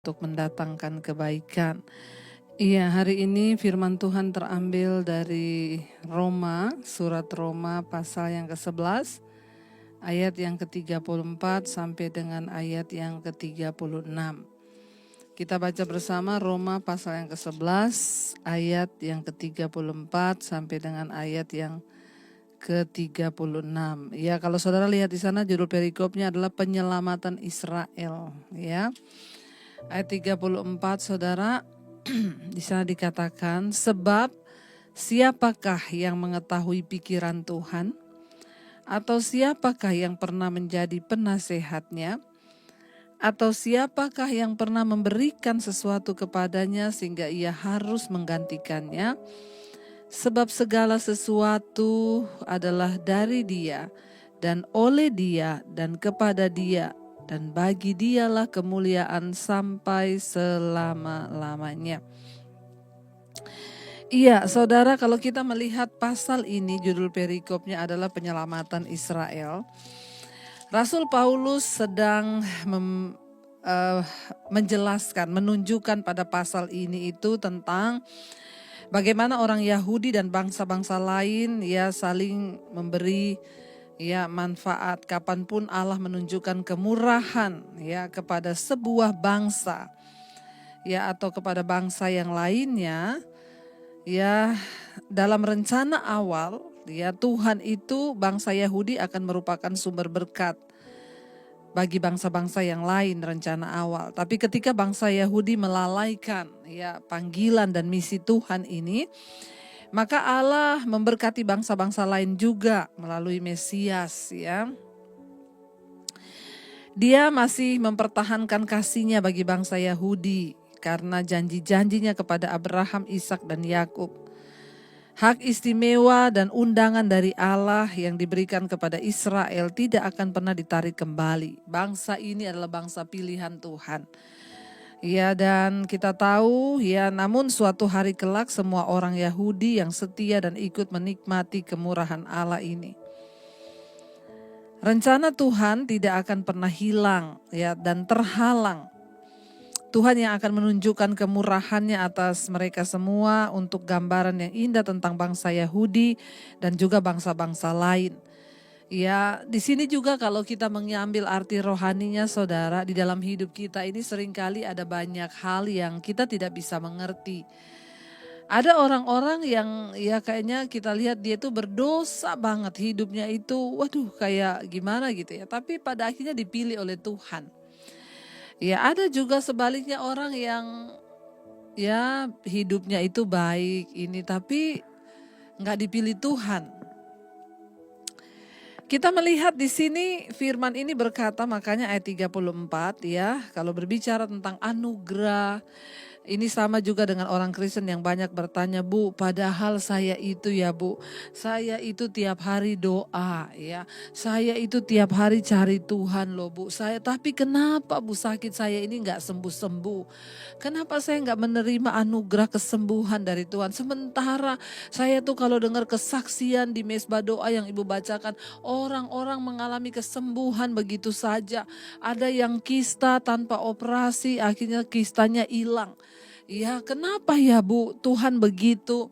untuk mendatangkan kebaikan. Iya, hari ini firman Tuhan terambil dari Roma, surat Roma pasal yang ke-11, ayat yang ke-34 sampai dengan ayat yang ke-36. Kita baca bersama Roma pasal yang ke-11, ayat yang ke-34 sampai dengan ayat yang ke-36. Ya, kalau saudara lihat di sana judul perikopnya adalah penyelamatan Israel, ya. Ayat 34 saudara, di sana dikatakan, sebab siapakah yang mengetahui pikiran Tuhan? Atau siapakah yang pernah menjadi penasehatnya? Atau siapakah yang pernah memberikan sesuatu kepadanya sehingga ia harus menggantikannya? Sebab segala sesuatu adalah dari Dia dan oleh Dia dan kepada Dia, dan bagi Dialah kemuliaan sampai selama-lamanya. Iya, saudara, kalau kita melihat pasal ini, judul perikopnya adalah penyelamatan Israel. Rasul Paulus sedang menjelaskan, menunjukkan pada pasal ini itu tentang bagaimana orang Yahudi dan bangsa-bangsa lain ya saling memberi ya manfaat kapanpun Allah menunjukkan kemurahan ya kepada sebuah bangsa ya atau kepada bangsa yang lainnya. Ya, dalam rencana awal, ya Tuhan itu bangsa Yahudi akan merupakan sumber berkat bagi bangsa-bangsa yang lain rencana awal. Tapi ketika bangsa Yahudi melalaikan ya panggilan dan misi Tuhan ini, maka Allah memberkati bangsa-bangsa lain juga melalui Mesias ya. Dia masih mempertahankan kasih-Nya bagi bangsa Yahudi karena janji-janjinya kepada Abraham, Ishak dan Yakub. Hak istimewa dan undangan dari Allah yang diberikan kepada Israel tidak akan pernah ditarik kembali. Bangsa ini adalah bangsa pilihan Tuhan. Ya, dan kita tahu ya, namun suatu hari kelak semua orang Yahudi yang setia dan ikut menikmati kemurahan Allah ini. Rencana Tuhan tidak akan pernah hilang ya dan terhalang. Tuhan yang akan menunjukkan kemurahan-Nya atas mereka semua untuk gambaran yang indah tentang bangsa Yahudi dan juga bangsa-bangsa lain. Ya, di sini juga kalau kita mengambil arti rohaninya saudara, di dalam hidup kita ini seringkali ada banyak hal yang kita tidak bisa mengerti. Ada orang-orang yang ya kayaknya kita lihat dia tuh berdosa banget hidupnya itu, waduh kayak gimana gitu ya. Tapi pada akhirnya dipilih oleh Tuhan. Ya ada juga sebaliknya orang yang ya hidupnya itu baik ini tapi nggak dipilih Tuhan. Kita melihat di sini firman ini berkata, makanya ayat 34 ya, kalau berbicara tentang anugerah, ini sama juga dengan orang Kristen yang banyak bertanya, Bu, padahal saya itu ya Bu, saya itu tiap hari doa ya, saya itu tiap hari cari Tuhan loh Bu, tapi kenapa Bu sakit saya ini gak sembuh-sembuh, kenapa saya gak menerima anugerah kesembuhan dari Tuhan, sementara saya tuh kalau dengar kesaksian di mesbah doa yang Ibu bacakan, orang-orang mengalami kesembuhan begitu saja, ada yang kista tanpa operasi akhirnya kistanya hilang. Ya kenapa ya Bu Tuhan begitu?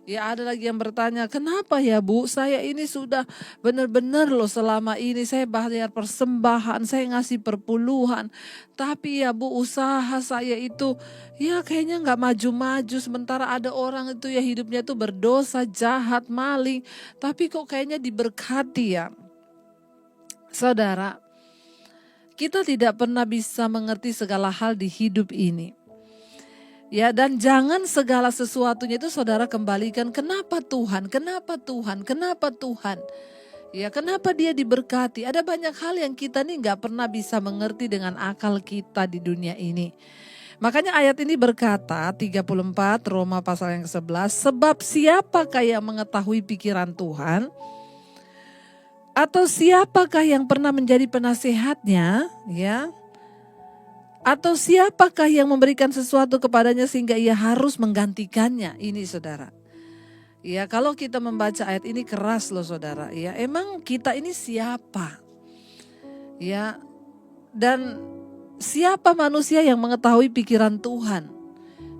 Ya ada lagi yang bertanya, kenapa ya Bu saya ini sudah benar-benar loh selama ini saya bayar persembahan, saya ngasih perpuluhan. Tapi ya Bu usaha saya itu ya kayaknya gak maju-maju. Sementara ada orang itu ya hidupnya itu berdosa, jahat, maling. Tapi kok kayaknya diberkati ya. Saudara, kita tidak pernah bisa mengerti segala hal di hidup ini. Ya, dan jangan segala sesuatunya itu saudara kembalikan, kenapa Tuhan, kenapa Tuhan, kenapa Tuhan. Ya, kenapa dia diberkati? Ada banyak hal yang kita nih gak pernah bisa mengerti dengan akal kita di dunia ini. Makanya ayat ini berkata, 34 Roma pasal yang ke-11, sebab siapakah yang mengetahui pikiran Tuhan? Atau siapakah yang pernah menjadi penasehatnya? Ya. Atau siapakah yang memberikan sesuatu kepadanya sehingga ia harus menggantikannya? Ini saudara. Ya kalau kita membaca ayat ini keras loh saudara. Ya emang kita ini siapa? Ya dan siapa manusia yang mengetahui pikiran Tuhan?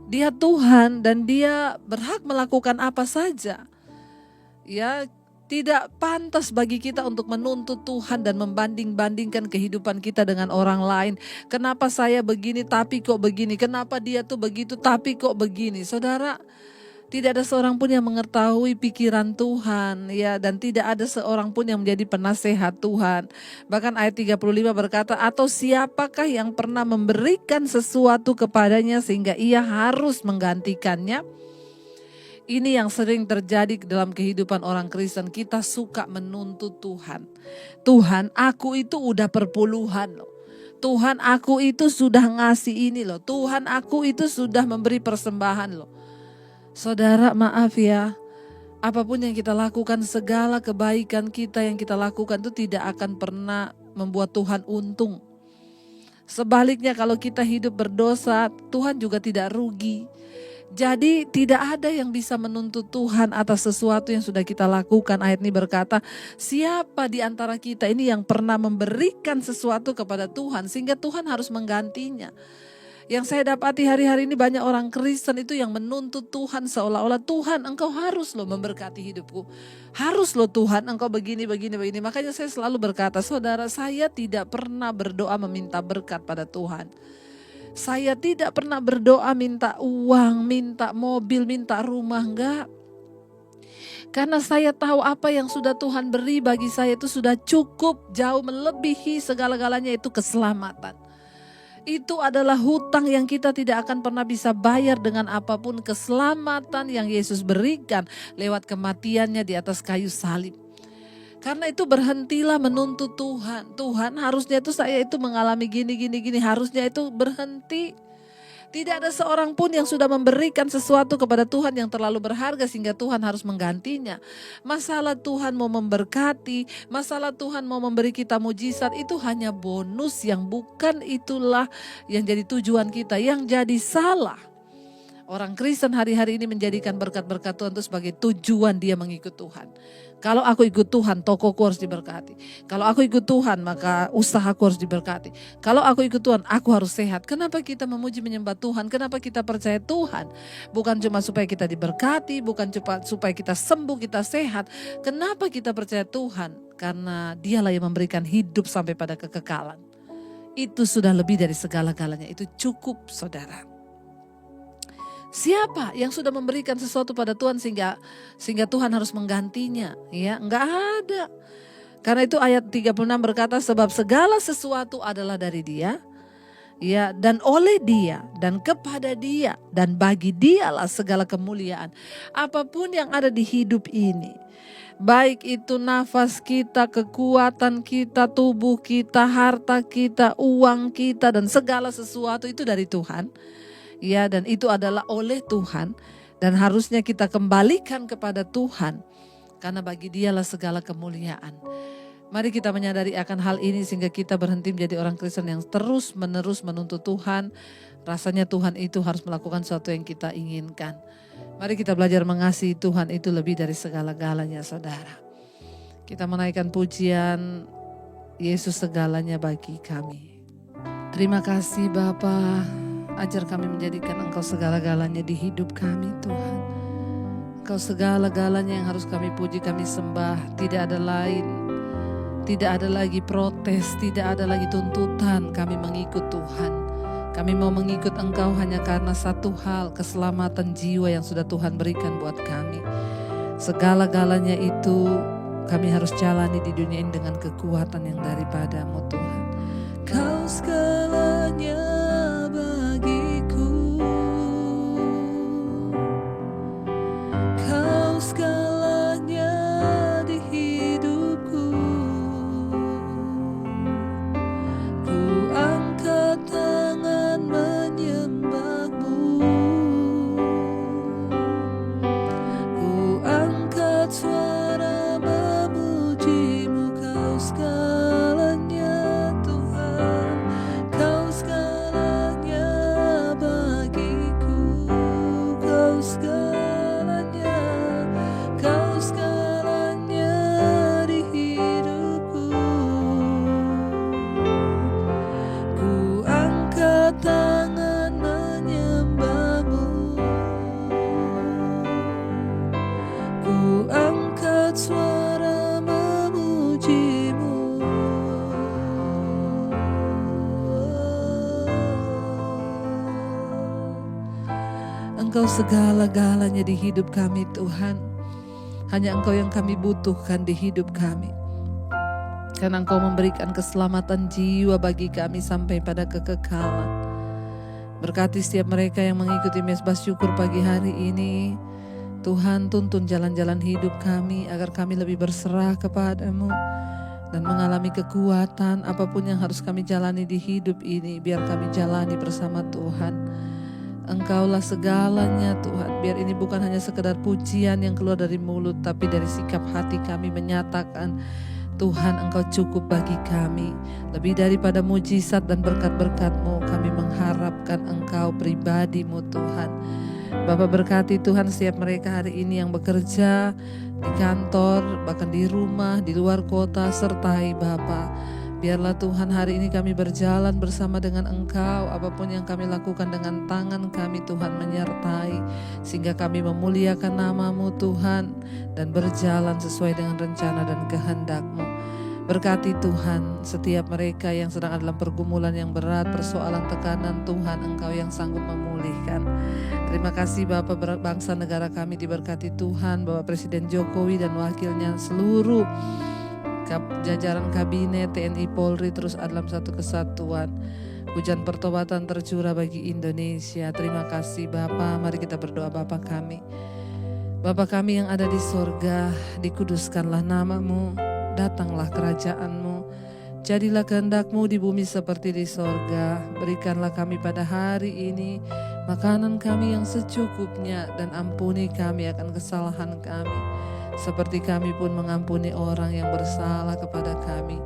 Dia Tuhan dan dia berhak melakukan apa saja. Ya, tidak pantas bagi kita untuk menuntut Tuhan dan membanding-bandingkan kehidupan kita dengan orang lain. Kenapa saya begini tapi kok begini? Kenapa dia tuh begitu tapi kok begini? Saudara, tidak ada seorang pun yang mengetahui pikiran Tuhan, ya, dan tidak ada seorang pun yang menjadi penasehat Tuhan. Bahkan ayat 35 berkata, atau siapakah yang pernah memberikan sesuatu kepadanya sehingga ia harus menggantikannya? Ini yang sering terjadi dalam kehidupan orang Kristen. Kita suka menuntut Tuhan. Tuhan, aku itu udah perpuluhan loh. Tuhan, aku itu sudah ngasih ini loh. Tuhan, aku itu sudah memberi persembahan loh. Saudara, maaf ya, apapun yang kita lakukan, segala kebaikan kita yang kita lakukan itu tidak akan pernah membuat Tuhan untung. Sebaliknya kalau kita hidup berdosa, Tuhan juga tidak rugi. Jadi tidak ada yang bisa menuntut Tuhan atas sesuatu yang sudah kita lakukan. Ayat ini berkata, siapa di antara kita ini yang pernah memberikan sesuatu kepada Tuhan sehingga Tuhan harus menggantinya. Yang saya dapati hari-hari ini banyak orang Kristen itu yang menuntut Tuhan seolah-olah, Tuhan engkau harus loh memberkati hidupku. Harus loh Tuhan engkau begini. Makanya saya selalu berkata, saudara, saya tidak pernah berdoa meminta berkat pada Tuhan. Saya tidak pernah berdoa minta uang, minta mobil, minta rumah, enggak. Karena saya tahu apa yang sudah Tuhan beri bagi saya itu sudah cukup, jauh melebihi segala-galanya, itu keselamatan. Itu adalah hutang yang kita tidak akan pernah bisa bayar dengan apapun. Keselamatan yang Yesus berikan lewat kematiannya di atas kayu salib. Karena itu berhentilah menuntut Tuhan. Tuhan, harusnya itu saya itu mengalami gini. Harusnya itu berhenti. Tidak ada seorang pun yang sudah memberikan sesuatu kepada Tuhan yang terlalu berharga sehingga Tuhan harus menggantinya. Masalah Tuhan mau memberkati, masalah Tuhan mau memberi kita mujizat, itu hanya bonus yang bukan itulah yang jadi tujuan kita. Yang jadi salah, orang Kristen hari-hari ini menjadikan berkat-berkat Tuhan itu sebagai tujuan dia mengikut Tuhan. Kalau aku ikut Tuhan, tokoku harus diberkati. Kalau aku ikut Tuhan, maka usahaku harus diberkati. Kalau aku ikut Tuhan, aku harus sehat. Kenapa kita memuji menyembah Tuhan? Kenapa kita percaya Tuhan? Bukan cuma supaya kita diberkati, bukan cuma supaya kita sembuh, kita sehat. Kenapa kita percaya Tuhan? Karena Dialah yang memberikan hidup sampai pada kekekalan. Itu sudah lebih dari segala-galanya. Itu cukup, saudara. Siapa yang sudah memberikan sesuatu pada Tuhan sehingga Tuhan harus menggantinya? Ya, enggak ada. Karena itu ayat 36 berkata, sebab segala sesuatu adalah dari Dia, ya, dan oleh Dia, dan kepada Dia, dan bagi Dialah segala kemuliaan. Apapun yang ada di hidup ini, baik itu nafas kita, kekuatan kita, tubuh kita, harta kita, uang kita, dan segala sesuatu itu dari Tuhan. Ya, dan itu adalah oleh Tuhan dan harusnya kita kembalikan kepada Tuhan karena bagi Dialah segala kemuliaan. Mari kita menyadari akan hal ini sehingga kita berhenti menjadi orang Kristen yang terus-menerus menuntut Tuhan. Rasanya Tuhan itu harus melakukan sesuatu yang kita inginkan. Mari kita belajar mengasihi Tuhan itu lebih dari segala-galanya, saudara. Kita menaikkan pujian Yesus segalanya bagi kami. Terima kasih Bapa. Ajar kami menjadikan Engkau segala-galanya di hidup kami, Tuhan. Engkau segala-galanya yang harus kami puji, kami sembah. Tidak ada lain, tidak ada lagi protes, tidak ada lagi tuntutan. Kami mengikut Tuhan. Kami mau mengikut Engkau hanya karena satu hal, keselamatan jiwa yang sudah Tuhan berikan buat kami. Segala-galanya itu kami harus jalani di dunia ini dengan kekuatan yang daripada-Mu, Tuhan. Kau segalanya bagiku, Kau segalanya di hidupku. Ku angkat tangan menyembah-Mu, ku angkat suara memuji-Mu. Kau segalanya Tuhan, Kau segalanya Engkau segala-galanya di hidup kami Tuhan. Hanya Engkau yang kami butuhkan di hidup kami. Karena Engkau memberikan keselamatan jiwa bagi kami sampai pada kekekalan. Berkati setiap mereka yang mengikuti Mezbah Syukur pagi hari ini. Tuhan, tuntun jalan-jalan hidup kami agar kami lebih berserah kepada-Mu dan mengalami kekuatan apapun yang harus kami jalani di hidup ini. Biar kami jalani bersama Tuhan. Engkaulah segalanya Tuhan. Biar ini bukan hanya sekedar pujian yang keluar dari mulut, tapi dari sikap hati kami menyatakan Tuhan, Engkau cukup bagi kami. Lebih daripada mujizat dan berkat-berkat-Mu, kami mengharapkan Engkau pribadi-Mu Tuhan. Bapa, berkati Tuhan setiap mereka hari ini yang bekerja di kantor, bahkan di rumah, di luar kota, sertai Bapa. Biarlah Tuhan hari ini kami berjalan bersama dengan Engkau. Apapun yang kami lakukan dengan tangan kami Tuhan menyertai. Sehingga kami memuliakan nama-Mu Tuhan. Dan berjalan sesuai dengan rencana dan kehendak-Mu. Berkati Tuhan setiap mereka yang sedang dalam pergumulan yang berat, persoalan tekanan Tuhan, Engkau yang sanggup memulihkan. Terima kasih Bapak, bangsa negara kami diberkati Tuhan, Bapak Presiden Jokowi dan wakilnya, seluruh jajaran kabinet TNI Polri terus dalam satu kesatuan. Hujan pertobatan tercurah bagi Indonesia. Terima kasih Bapa. Mari kita berdoa. Bapa kami, Bapa kami yang ada di sorga, dikuduskanlah nama-Mu, datanglah kerajaan-Mu, jadilah kehendak-Mu di bumi seperti di sorga. Berikanlah kami pada hari ini makanan kami yang secukupnya, dan ampuni kami akan kesalahan kami, seperti kami pun mengampuni orang yang bersalah kepada kami.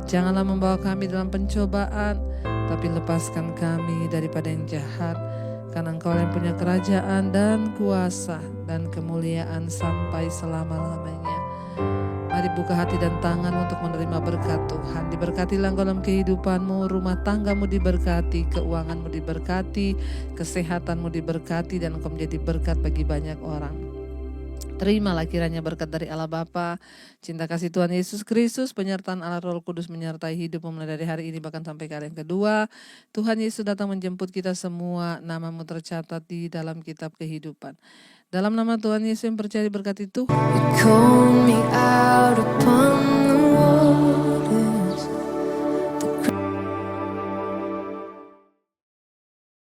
Janganlah membawa kami dalam pencobaan, tapi lepaskan kami daripada yang jahat. Karena Engkau yang punya kerajaan dan kuasa dan kemuliaan sampai selama-lamanya. Mari buka hati dan tangan untuk menerima berkat Tuhan. Diberkatilah Engkau dalam kehidupanmu, rumah tanggamu diberkati, keuanganmu diberkati, kesehatanmu diberkati, dan Engkau menjadi berkat bagi banyak orang. Terimalah kiranya berkat dari Allah Bapa, cinta kasih Tuhan Yesus Kristus, penyertaan Allah Roh Kudus menyertai hidupmu mulai dari hari ini bahkan sampai kali yang kedua. Tuhan Yesus datang menjemput kita semua, nama-Mu tercatat di dalam kitab kehidupan. Dalam nama Tuhan Yesus yang percaya diberkati Tuhan.